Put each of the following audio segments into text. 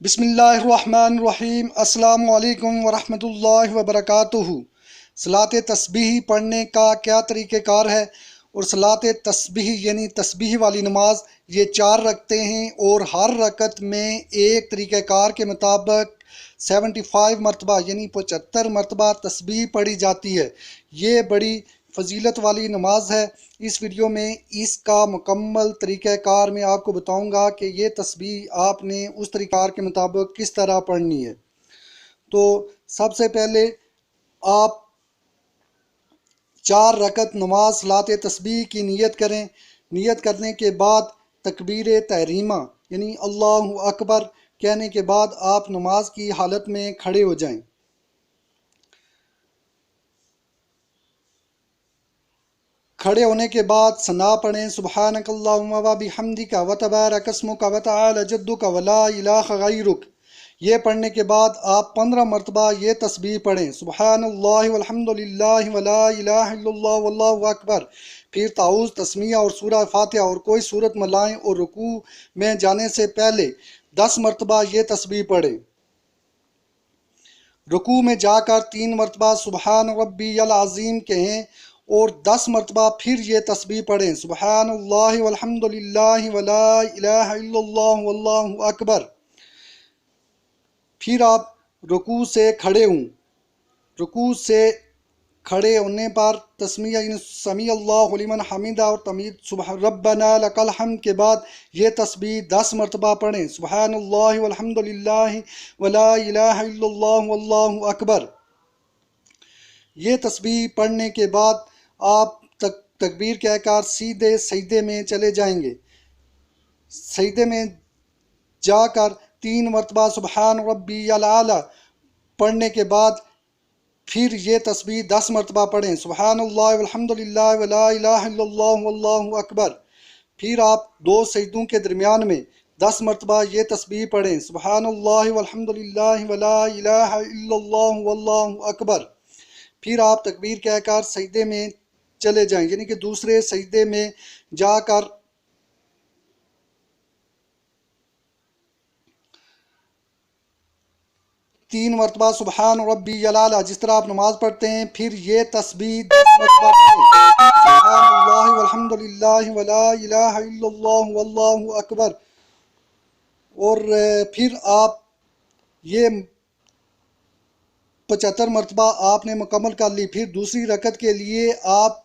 بسم اللہ الرحمن الرحیم۔ السلام علیکم ورحمۃ اللہ وبرکاتہ۔ صلاۃ تسبیح پڑھنے کا کیا طریقہ کار ہے؟ اور صلاۃ تسبیح یعنی تسبیح والی نماز یہ 4 رکعتیں ہیں اور ہر رکعت میں ایک طریقہ کار کے مطابق 75 مرتبہ یعنی 75 مرتبہ تسبیح پڑھی جاتی ہے۔ یہ بڑی فضیلت والی نماز ہے۔ اس ویڈیو میں اس کا مکمل طریقہ کار میں آپ کو بتاؤں گا کہ یہ تسبیح آپ نے اس طریقہ کار کے مطابق کس طرح پڑھنی ہے۔ تو سب سے پہلے آپ 4 رکعت نماز صلاۃ تسبیح کی نیت کریں۔ نیت کرنے کے بعد تکبیر تحریمہ یعنی اللہ اکبر کہنے کے بعد آپ نماز کی حالت میں کھڑے ہو جائیں۔ کھڑے ہونے کے بعد ثنا پڑھیں، سبحانک اللہم و بحمدک و تبارک اسمک و تعالی جدک و لا الہ غیرک۔ یہ پڑھنے کے بعد آپ 15 مرتبہ یہ تسبیح پڑھیں، سبحان اللہ والحمد للہ ولا الہ الا اللہ واللہ اکبر۔ پھر تعوذ، تسمیہ اور سورہ فاتحہ اور کوئی سورت ملائیں اور رکوع میں جانے سے پہلے 10 مرتبہ یہ تسبیح پڑھیں۔ رکوع میں جا کر 3 مرتبہ سبحان ربی العظیم کہیں اور 10 مرتبہ پھر یہ تسبیح پڑھیں، سبحان اللہ والحمد للہ ولا الہ الا اللہ واللہ اکبر۔ پھر آپ رکوع سے کھڑے ہوں۔ رکوع سے کھڑے ہونے پر تسمیہ سمیع اللہ لمن حمیدہ اور تمید سبحان ربنا لک الحمد کے بعد یہ تسبیح 10 مرتبہ پڑھیں، سبحان اللہ والحمد للہ ولا الہ الا اللہ واللہ اکبر۔ یہ تسبیح پڑھنے کے بعد آپ تکبیر کہہ کر سیدھے سجدے میں چلے جائیں گے۔ سجدے میں جا کر 3 مرتبہ سبحان ربی الاعلیٰ پڑھنے کے بعد پھر یہ تسبیح 10 مرتبہ پڑھیں، سبحان اللہ والحمد للہ ولا الہ الا اللہ واللہ اکبر۔ پھر آپ 2 سجدوں کے درمیان میں 10 مرتبہ یہ تسبیح پڑھیں، سبحان اللہ والحمد للہ ولا الہ الا اللہ واللہ اکبر۔ پھر آپ تکبیر کہہ کر سجدے میں چلے جائیں یعنی کہ دوسرے سجدے میں جا کر تین مرتبہ سبحان ربی الاعلیٰ جس طرح آپ نماز پڑھتے ہیں پھر یہ تسبیح 10 مرتبہ پڑھیں، سبحان اللہ والحمد للہ ولا الہ الا اللہ واللہ اکبر۔ اور پھر آپ یہ 75 مرتبہ آپ نے مکمل کر لی۔ پھر دوسری رکعت کے لیے آپ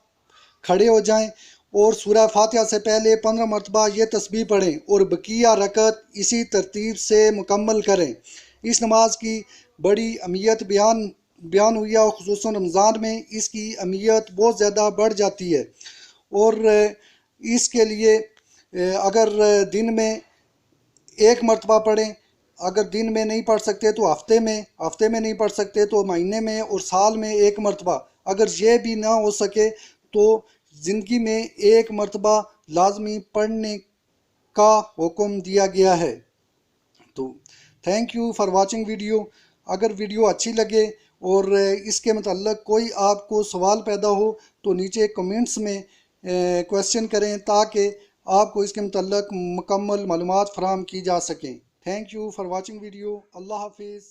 کھڑے ہو جائیں اور سورہ فاتحہ سے پہلے 15 مرتبہ یہ تسبیح پڑھیں اور بقیہ رکعت اسی ترتیب سے مکمل کریں۔ اس نماز کی بڑی اہمیت بیان ہوئی ہے اور خصوصاً رمضان میں اس کی اہمیت بہت زیادہ بڑھ جاتی ہے۔ اور اس کے لیے اگر دن میں 1 مرتبہ پڑھیں، اگر دن میں نہیں پڑھ سکتے تو ہفتے میں نہیں پڑھ سکتے تو مہینے میں اور سال میں 1 مرتبہ، اگر یہ بھی نہ ہو سکے تو زندگی میں 1 مرتبہ لازمی پڑھنے کا حکم دیا گیا ہے۔ تو thank you for watching video. اگر ویڈیو اچھی لگے اور اس کے متعلق کوئی آپ کو سوال پیدا ہو تو نیچے کمنٹس میں کویسچن کریں تاکہ آپ کو اس کے متعلق مکمل معلومات فراہم کی جا سکیں۔ Thank you for watching video. اللہ حافظ۔